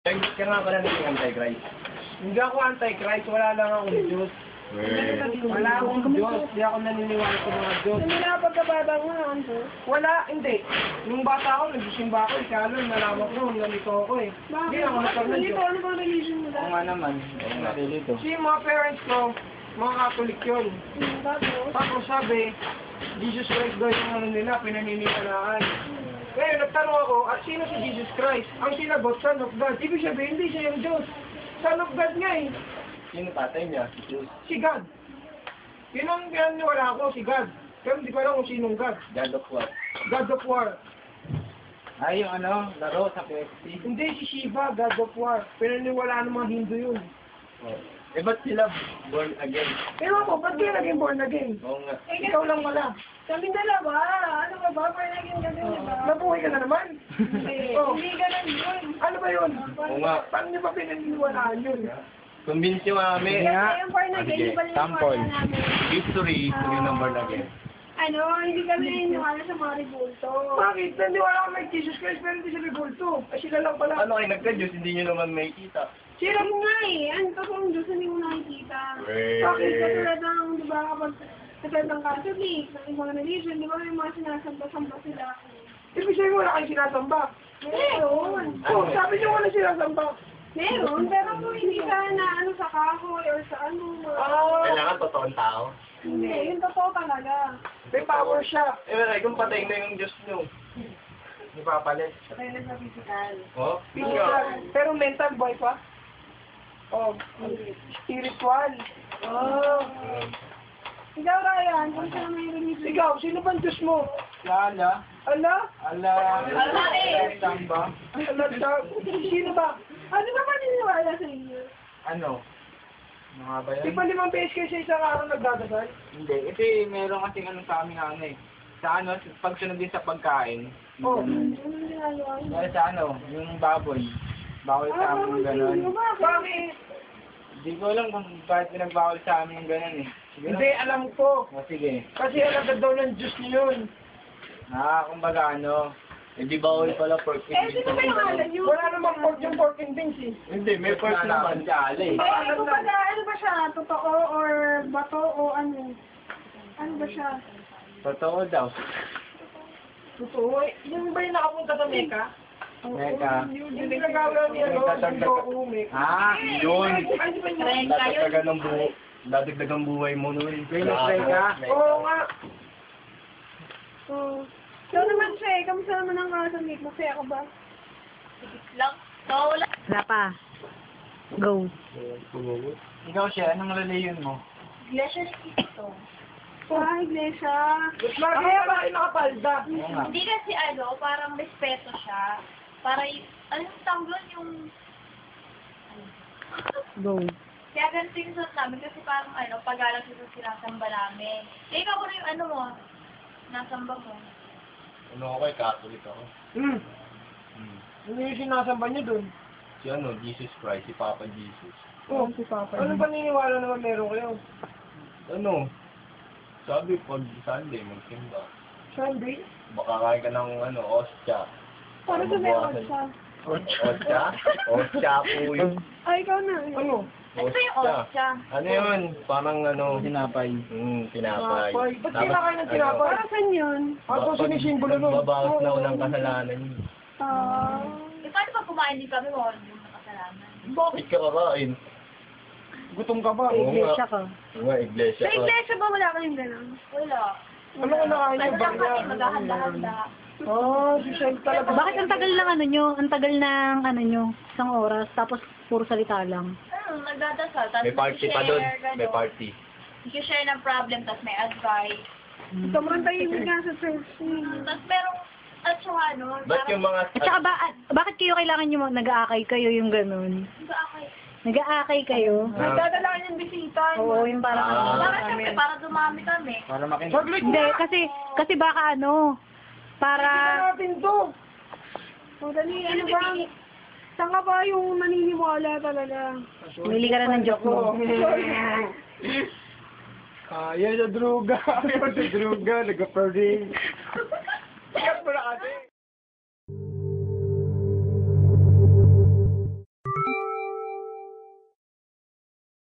Kaya nga pala naging anti-Christ. Hindi ako anti-Christ, wala lang akong Diyos. Wala akong Diyos, hindi ako naniniwala sa mga Diyos. Hindi na pagkabata mo na ang Diyos. Wala, hindi. Nung bata ako, nagsisimba ako, kaya alam, nalaman ko, nalito ako eh. Hindi ako nagkaroon ng Dito, Diyos. ano bang religion mo Oo dahil? nga naman. Oo nga, dito. Kasi yung mga parents ko, mga Catholic yun. Tapos, Tapos sabi, Jesus Christ daw yung ano nila, pinaniniwalaan. Ngayon, nagtanong ako, at sino si Jesus Christ? Ang sinagot, Son of God. Ibig sabihin, hindi siya yung Diyos. Son of God nga eh. Sino tatay niya? Si Diyos. Si God. Yun ang pinaniwala ko, si God. Pero hindi ko alam kung sinong God. God of War. God of War. Ay, yung ano, laro sa PFC. Hindi si Shiva, God of War. Pinaniwala ng mga Hindu yun. Oh. Eh, ba't sila born again? Ewan ko, ba't kayo naging born again? Oo nga. Ikaw lang wala. kaming dalawa, ano ba ba? Parang naging ganun, di ba? Nabuhay ka na naman. Hindi, Oh. hindi ganun yun. Ano ba yun? Oo nga. Paano niyo ba pinaniniwalaan yun? Convince nyo kami. Kasi yung born again, Sige, hindi pa rin sample. yung namin. History ng born again. Ano, hindi kami naniniwala sa mga rebulto. Bakit? Naniniwala ka may Jesus Christ pero hindi siya bibulto. Ay sila lang pala. Ano kayo nagka-Diyos? Hindi nyo naman may kita. Sila nga eh, ang totoong Diyos hindi mo nakikita. Bakit? Katulad ng, di ba, kapag katulad ng Catholic, ng ibang religion, di ba may mga sinasamba-samba sila. Ibig sabihin wala kayong sinasamba. Meron. Oh, sabi niyo wala sinasamba. Meron, pero kung hindi ka na ano sa kahoy or sa ano. Kailangan totoong tao. Hindi, yung totoo talaga. May power siya. Eh, wala, kung patay na yung Diyos nyo. Hindi papalit. Patay na sa physical. Oh? Physical. Pero mental boy pa. Oh, spiritual. Oh. Ikaw, Ryan, kung saan may religion? Ikaw, sino bang Diyos mo? Lala. Ala? Ala. Ala eh. Samba. Ala siya. Sino ba? Ano ba maniniwala sa inyo? Ano? Mga ba Di yan? ba 5 beses kayo sa isang araw nagdadasal? Hindi. Ito meron kasing ano sa amin ano eh. Sa ano, pagsunod din sa pagkain. Oh. Ano ginagawa niyo? Dahil sa ano, yung baboy. Bawal sa amin yung gano'n. Bakit? Hindi ko alam kung bakit pinagbawal sa amin yung gano'n eh. Siguro. Hindi, alam ko. O sige. Kasi alagad daw ng Diyos niyo yun. Kumbaga ano, hindi bawal pala pork and Eh, beans. sino ba yung alam niyo? Wala namang pork yung pork and beans eh. Hindi, may pork naman. Tsala eh. Eh, kumbaga, ano ba siya? Totoo or bato o ano? Ano ba siya? Totoo daw. Totoo eh. Yung ba yung nakapunta sa Mecca? Mecca. Yung nagagawa niya doon, yung Gokumek. Yun. Ay, di ba yun? Dadagdagan buhay mo nun. Oo nga. So, ikaw naman siya, kamusta naman ang classmate? Masaya ka ba? Wala pa. Go. Ikaw siya, anong religion mo? Iglesia ni Cristo. Ah, iglesia. Lagi ka ba kayo nakapalda? Oo nga. Hindi kasi ano, parang respeto siya. Para ano yung tanggol yung... Go. Kaya ganito yung suot namin kasi parang ano, pag-alang sa sinasamba namin. Eh, ikaw ano yung ano mo? Nasamba mo. Ano ako eh, Catholic ako. Ano yung sinasamba niyo doon? Si ano, Jesus Christ, si Papa Jesus. Oh, si Papa. Anong paniniwala naman meron kayo? Ano? Sabi, pag Sunday, magsimba. Sunday? Baka kain ka ng ano, ostya. Para sa meron siya. Ostya? Ostya po yun. Ay, ikaw na. Ano? Ano ba yung ostya? Ano yun? Parang ano? Tinapay. Tinapay. Tinapay. Ba't kinakain ng tinapay? Para saan yun? Ano sinisimbolo nun? Babawas na unang kasalanan yun. Ah. Eh, paano pag kumain din kami, wala yung makasalanan? Bakit ka kakain? Gutom ka ba? Oo nga. Iglesia ka. Oo nga, iglesia Sa ka. iglesia ba wala kayong gano'n? Wala. Ano ka nakain Ano yung lang kami, bagya? maghahanda-handa. Ah, si Shell talaga. Bakit ang tagal ng ano nyo? Ang tagal ng ano nyo? Isang oras, tapos puro salita lang. Ano, nagdadasal. Tapos May party pa doon. nag-share, May gano'n. party. Nag-share ng problem, tapos may advice. Sobrang tahimik nga sa church. Tapos merong, at saka ano, Ba't yung mga... At saka bakit kayo kailangan nyo nag-aakay kayo yung ganun? Nag-aakay kayo? Nagdadala ka ng bisita. Oo, yung parang ano. Para syempre, para dumami kami. Para makinig. Saglit Hindi, na! kasi baka ano, para... natin to! O, dali, ano ba? Saan ka ba yung maniniwala talaga? Mili ka na ng joke mo. Ayaw sa druga. Ayaw sa druga. Nag-perding.